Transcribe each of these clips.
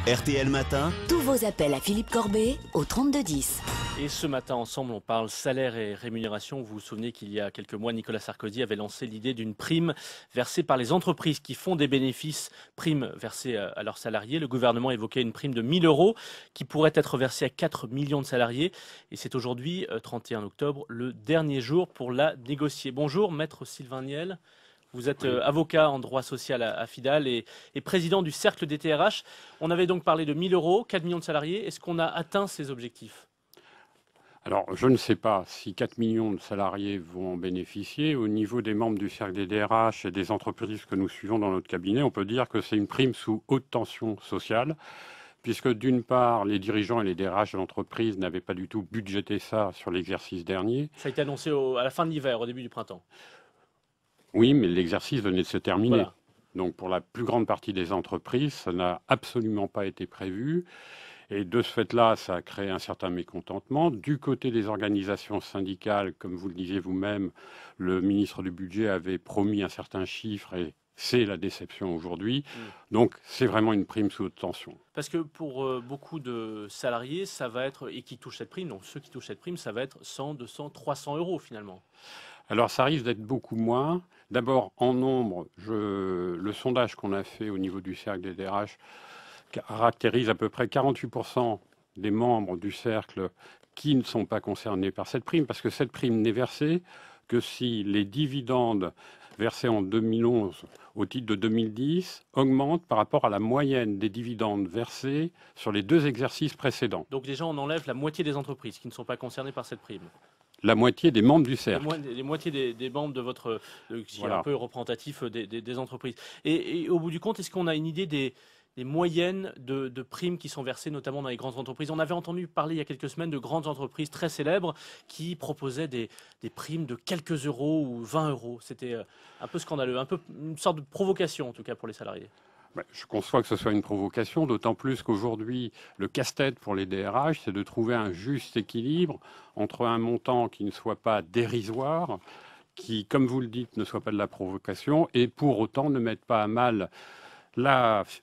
RTL Matin. Tous vos appels à Philippe Corbet au 3210. Et ce matin, ensemble, on parle salaire et rémunération. Vous vous souvenez qu'il y a quelques mois, Nicolas Sarkozy avait lancé l'idée d'une prime versée par les entreprises qui font des bénéfices, prime versée à leurs salariés. Le gouvernement évoquait une prime de 1 000 € qui pourrait être versée à 4 millions de salariés. Et c'est aujourd'hui, 31 octobre, le dernier jour pour la négocier. Bonjour, maître Sylvain Niel. Vous êtes avocat en droit social à FIDAL et président du Cercle des TRH. On avait donc parlé de 1 000 €, 4 millions de salariés. Est-ce qu'on a atteint ces objectifs ? Alors, je ne sais pas si 4 millions de salariés vont en bénéficier. Au niveau des membres du Cercle des DRH et des entreprises que nous suivons dans notre cabinet, on peut dire que c'est une prime sous haute tension sociale, puisque d'une part, les dirigeants et les DRH de l'entreprise n'avaient pas du tout budgété ça sur l'exercice dernier. Ça a été annoncé à la fin de l'hiver, au début du printemps. Oui, mais l'exercice venait de se terminer. Voilà. Donc, pour la plus grande partie des entreprises, ça n'a absolument pas été prévu. Et de ce fait-là, ça a créé un certain mécontentement. Du côté des organisations syndicales, comme vous le disiez vous-même, le ministre du Budget avait promis un certain chiffre et c'est la déception aujourd'hui. Donc, c'est vraiment une prime sous haute tension. Parce que pour beaucoup de salariés, ça va être, et qui touchent cette prime, donc ceux qui touchent cette prime, ça va être 100, 200, 300 € finalement. Alors, ça risque d'être beaucoup moins. D'abord, en nombre, le sondage qu'on a fait au niveau du Cercle des DRH caractérise à peu près 48% des membres du cercle qui ne sont pas concernés par cette prime, parce que cette prime n'est versée que si les dividendes versés en 2011 au titre de 2010 augmentent par rapport à la moyenne des dividendes versés sur les 2 exercices précédents. Donc déjà, on enlève la moitié des entreprises qui ne sont pas concernées par cette prime. La moitié des membres du cercle. Les moitiés des membres de votre, qui est Voilà. un peu représentatif des entreprises. Et au bout du compte, est-ce qu'on a une idée des moyennes de primes qui sont versées, notamment dans les grandes entreprises? On avait entendu parler il y a quelques semaines de grandes entreprises très célèbres qui proposaient des primes de quelques euros ou 20 €. C'était un peu scandaleux, un peu une sorte de provocation en tout cas pour les salariés. Je conçois que ce soit une provocation, d'autant plus qu'aujourd'hui, le casse-tête pour les DRH, c'est de trouver un juste équilibre entre un montant qui ne soit pas dérisoire, qui, comme vous le dites, ne soit pas de la provocation, et pour autant ne mette pas à mal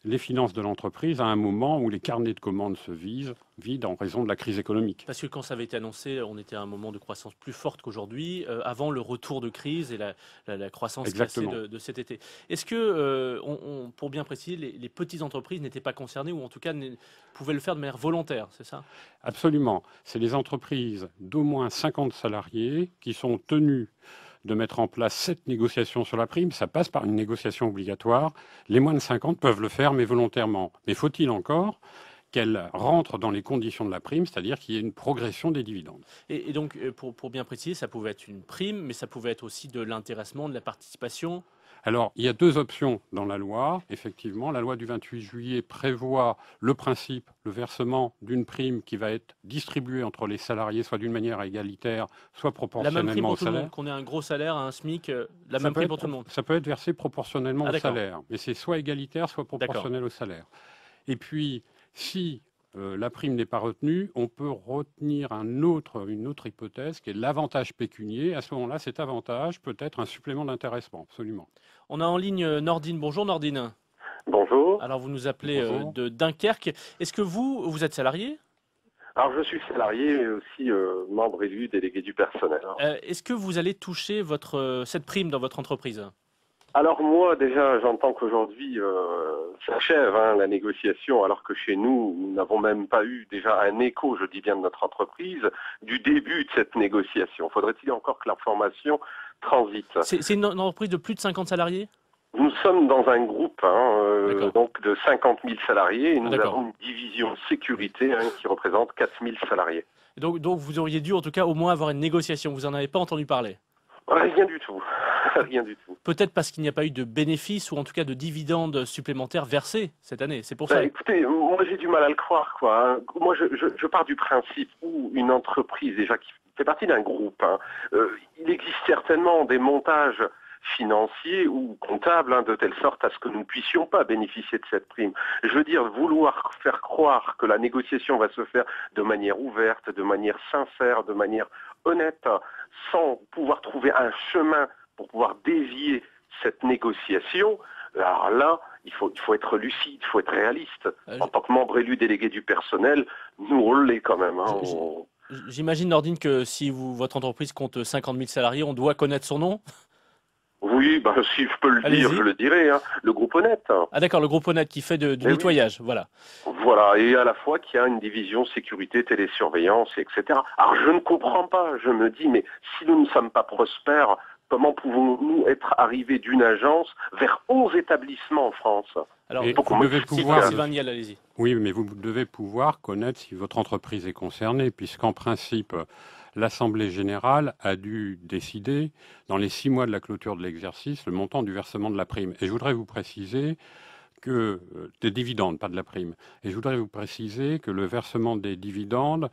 les finances de l'entreprise à un moment où les carnets de commandes se vident en raison de la crise économique. Parce que quand ça avait été annoncé, on était à un moment de croissance plus forte qu'aujourd'hui, avant le retour de crise et la croissance cassée de cet été. Est-ce que, pour bien préciser, les petites entreprises n'étaient pas concernées, ou en tout cas pouvaient le faire de manière volontaire, c'est ça? Absolument. C'est les entreprises d'au moins 50 salariés qui sont tenues de mettre en place cette négociation sur la prime. Ça passe par une négociation obligatoire. Les moins de 50 peuvent le faire, mais volontairement. Mais faut-il encore qu'elle rentre dans les conditions de la prime, c'est-à-dire qu'il y ait une progression des dividendes. Et donc, pour bien préciser, ça pouvait être une prime, mais ça pouvait être aussi de l'intéressement, de la participation. Alors, il y a 2 options dans la loi. Effectivement, la loi du 28 juillet prévoit le principe, le versement d'une prime qui va être distribuée entre les salariés, soit d'une manière égalitaire, soit proportionnellement au salaire. La même prime pour tout le monde, qu'on ait un gros salaire, un SMIC, la même prime pour tout le monde. Ça peut être versé proportionnellement au d'accord. salaire, mais c'est soit égalitaire, soit proportionnel au salaire. Et puis, si la prime n'est pas retenue, on peut retenir une autre hypothèse qui est l'avantage pécunier. À ce moment-là, cet avantage peut être un supplément d'intéressement, absolument. On a en ligne Nordine. Bonjour Nordine. Bonjour. Alors vous nous appelez de Dunkerque. Est-ce que vous êtes salarié? Alors je suis salarié, mais aussi membre élu, délégué du personnel. Est-ce que vous allez toucher cette prime dans votre entreprise? Alors moi, déjà, j'entends qu'aujourd'hui s'achève la négociation, alors que chez nous, nous n'avons même pas eu déjà un écho, je dis bien de notre entreprise, du début de cette négociation. Faudrait-il encore que l'information transite? C'est une entreprise de plus de 50 salariés? Nous sommes dans un groupe donc de 50 000 salariés et nous avons une division sécurité qui représente 4 000 salariés. Donc vous auriez dû en tout cas au moins avoir une négociation, vous n'en avez pas entendu parler? Rien du tout. Rien du tout. Peut-être parce qu'il n'y a pas eu de bénéfices ou en tout cas de dividendes supplémentaires versés cette année, c'est pour ça. Écoutez, moi j'ai du mal à le croire, quoi. Moi je pars du principe où une entreprise déjà qui fait partie d'un groupe, il existe certainement des montages financiers ou comptables de telle sorte à ce que nous ne puissions pas bénéficier de cette prime. Je veux dire, vouloir faire croire que la négociation va se faire de manière ouverte, de manière sincère, de manière honnête, sans pouvoir trouver un chemin pour pouvoir dévier cette négociation, alors là, faut être lucide, il faut être réaliste. Euh, En tant que membre élu délégué du personnel, nous on l'est quand même. Hein. J'imagine, Nordine, que si votre entreprise compte 50 000 salariés, on doit connaître son nom? Oui, ben, si je peux le dire, Allez-y. je le dirai. Hein. Le groupe Honnête. Ah d'accord, le groupe Honnête qui fait du Eh oui. nettoyage, voilà. Voilà, et à la fois qu'il y a une division sécurité, télésurveillance, etc. Alors je ne comprends pas, je me dis, mais si nous ne sommes pas prospères, comment pouvons-nous être arrivés d'une agence vers 11 établissements en France? Alors, Et Pourquoi vous moi, devez je- pouvoir, Sylvain Niel, allez-y. oui, mais vous devez pouvoir connaître si votre entreprise est concernée, puisqu'en principe, l'Assemblée générale a dû décider, dans les 6 mois de la clôture de l'exercice, le montant du versement de la prime. Et je voudrais vous préciser que des dividendes, pas de la prime. Et je voudrais vous préciser que le versement des dividendes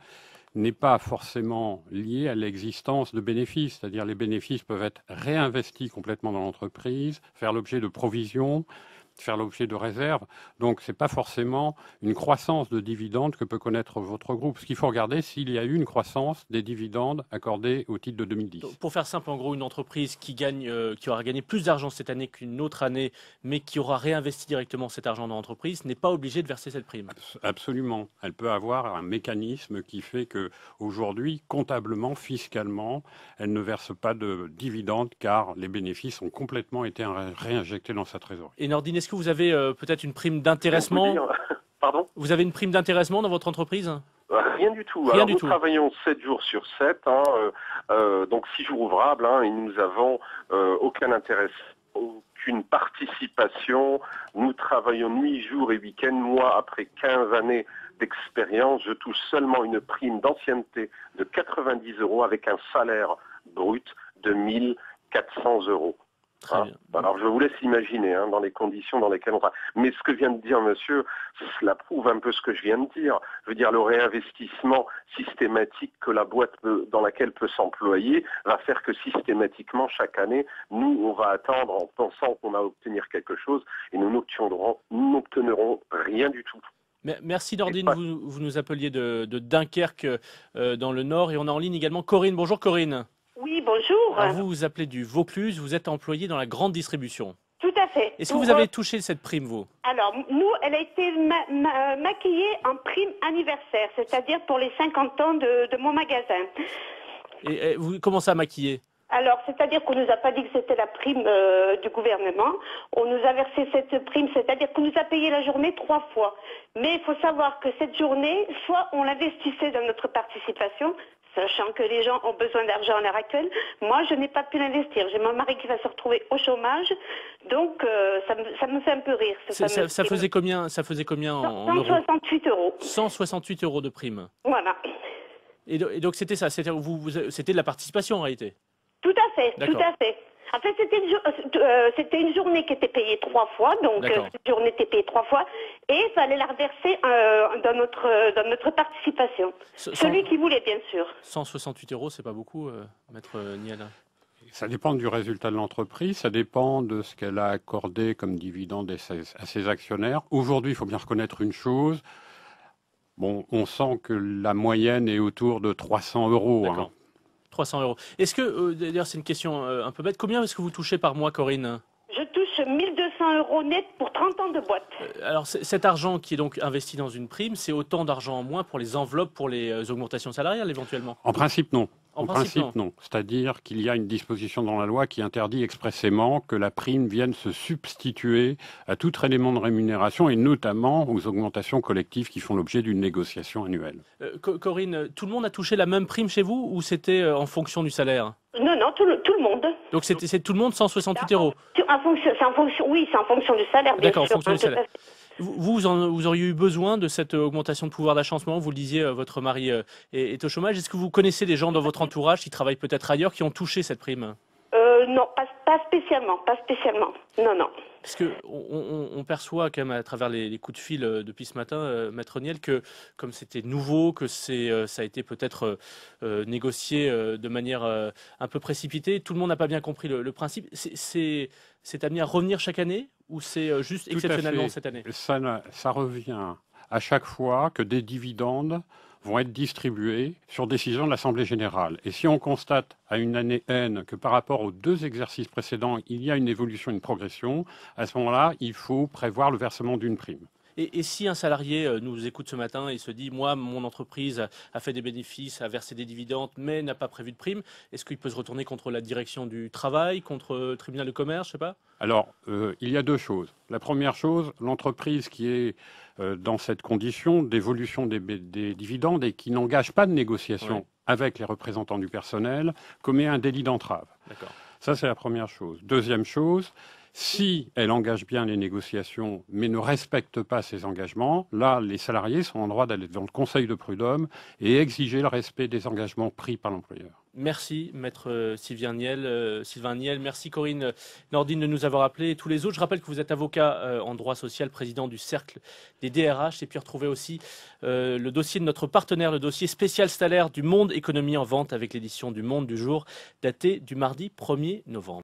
n'est pas forcément lié à l'existence de bénéfices. C'est-à-dire les bénéfices peuvent être réinvestis complètement dans l'entreprise, faire l'objet de provisions, faire l'objet de réserves. Donc, ce n'est pas forcément une croissance de dividendes que peut connaître votre groupe. Ce qu'il faut regarder, s'il y a eu une croissance des dividendes accordés au titre de 2010. Donc, pour faire simple, en gros, une entreprise qui aura gagné plus d'argent cette année qu'une autre année, mais qui aura réinvesti directement cet argent dans l'entreprise, n'est pas obligée de verser cette prime. Absolument. Elle peut avoir un mécanisme qui fait que aujourd'hui, comptablement, fiscalement, elle ne verse pas de dividendes car les bénéfices ont complètement été réinjectés dans sa trésorerie. Et Nordine, est-ce que vous avez peut-être une prime je vais vous d'intéressement? dire- Pardon? Vous avez une prime d'intéressement dans votre entreprise? Rien du tout. Rien Alors du nous tout. travaillons 7 jours sur 7, hein, donc 6 jours ouvrables, hein, et nous avons aucun intéressement, aucune participation. Nous travaillons nuit, jour et week-end. Moi, après 15 années d'expérience, je touche seulement une prime d'ancienneté de 90 € avec un salaire brut de 1400 €. Très Hein. bien. Alors je vous laisse imaginer dans les conditions dans lesquelles on travaille. Mais ce que vient de dire monsieur, cela prouve un peu ce que je viens de dire. Je veux dire, le réinvestissement systématique que la boîte dans laquelle peut s'employer va faire que systématiquement chaque année, nous on va attendre en pensant qu'on va obtenir quelque chose et nous n'obtiendrons rien du tout. Merci Nordine, pas- vous nous appeliez de Dunkerque dans le Nord et on a en ligne également Corinne. Bonjour Corinne. Oui, bonjour. Alors vous vous appelez du Vaucluse, vous êtes employé dans la grande distribution. Tout à fait. Est-ce que vous avez touché cette prime, vous? Alors, nous, elle a été maquillée en prime anniversaire, c'est-à-dire pour les 50 ans de mon magasin. Et vous commencez à maquiller? Alors, c'est-à-dire qu'on nous a pas dit que c'était la prime du gouvernement. On nous a versé cette prime, c'est-à-dire qu'on nous a payé la journée 3 fois. Mais il faut savoir que cette journée, soit on l'investissait dans notre participation, sachant que les gens ont besoin d'argent à l'heure actuelle. Moi, je n'ai pas pu l'investir. J'ai mon mari qui va se retrouver au chômage. Donc, ça me fait un peu rire. Ça faisait combien, en euros? 168 €. 168 € de prime. Voilà. Et donc c'était ça, c'était de la participation en réalité? Tout à fait, D'accord. tout à fait. En fait, c'était une journée qui était payée 3 fois, donc D'accord. cette journée était payée 3 fois, et il fallait la reverser dans notre participation. Celui qui voulait, bien sûr. 168 €, c'est pas beaucoup, maître Niel? Ça dépend du résultat de l'entreprise, ça dépend de ce qu'elle a accordé comme dividende à ses actionnaires. Aujourd'hui, il faut bien reconnaître une chose. Bon, on sent que la moyenne est autour de 300 €. D'accord. 300 €. Est-ce que, d'ailleurs c'est une question un peu bête, combien est-ce que vous touchez par mois, Corinne? Je touche 1200 € net pour 30 ans de boîte. Alors cet argent qui est donc investi dans une prime, c'est autant d'argent en moins pour les enveloppes, pour les augmentations salariales éventuellement? En principe, non. En principe, non. C'est-à-dire qu'il y a une disposition dans la loi qui interdit expressément que la prime vienne se substituer à tout élément de rémunération et notamment aux augmentations collectives qui font l'objet d'une négociation annuelle. Corinne, tout le monde a touché la même prime chez vous ou c'était en fonction du salaire? Non, tout le monde. Donc c'est tout le monde 168 €. C'est en fonction du salaire, bien D'accord, en sûr. fonction du Tout à salaire. fait. Vous auriez eu besoin de cette augmentation de pouvoir d'achat en ce moment. Vous le disiez, votre mari est au chômage. Est-ce que vous connaissez des gens dans votre entourage qui travaillent peut-être ailleurs qui ont touché cette prime? Non, pas spécialement. Non. Parce que on perçoit quand même à travers les coups de fil depuis ce matin, Maître Niel, que comme c'était nouveau, que ça a été peut-être négocié de manière un peu précipitée, tout le monde n'a pas bien compris le principe. C'est amené à revenir chaque année ou c'est juste Tout à exceptionnellement fait. cette année? Ça revient à chaque fois que des dividendes vont être distribués sur décision de l'Assemblée générale. Et si on constate à une année N que par rapport aux 2 exercices précédents, il y a une évolution, une progression, à ce moment-là, il faut prévoir le versement d'une prime. Et si un salarié nous écoute ce matin et se dit, moi, mon entreprise a fait des bénéfices, a versé des dividendes, mais n'a pas prévu de prime, est-ce qu'il peut se retourner contre la direction du travail, contre le tribunal de commerce, je sais pas? Alors, il y a 2 choses. La première chose, l'entreprise qui est dans cette condition d'évolution des dividendes et qui n'engage pas de négociation avec les représentants du personnel commet un délit d'entrave. D'accord. Ça, c'est la première chose. Deuxième chose, si elle engage bien les négociations, mais ne respecte pas ses engagements, là, les salariés sont en droit d'aller devant le Conseil de prud'homme et exiger le respect des engagements pris par l'employeur. Merci, maître Sylvain Niel. Merci, Corinne Nordine, de nous avoir appelés. Et tous les autres, je rappelle que vous êtes avocat en droit social, président du Cercle des DRH. Et puis, retrouvez aussi le dossier de notre partenaire, le dossier spécial salaire du Monde Économie en vente avec l'édition du Monde du jour, daté du mardi 1er novembre.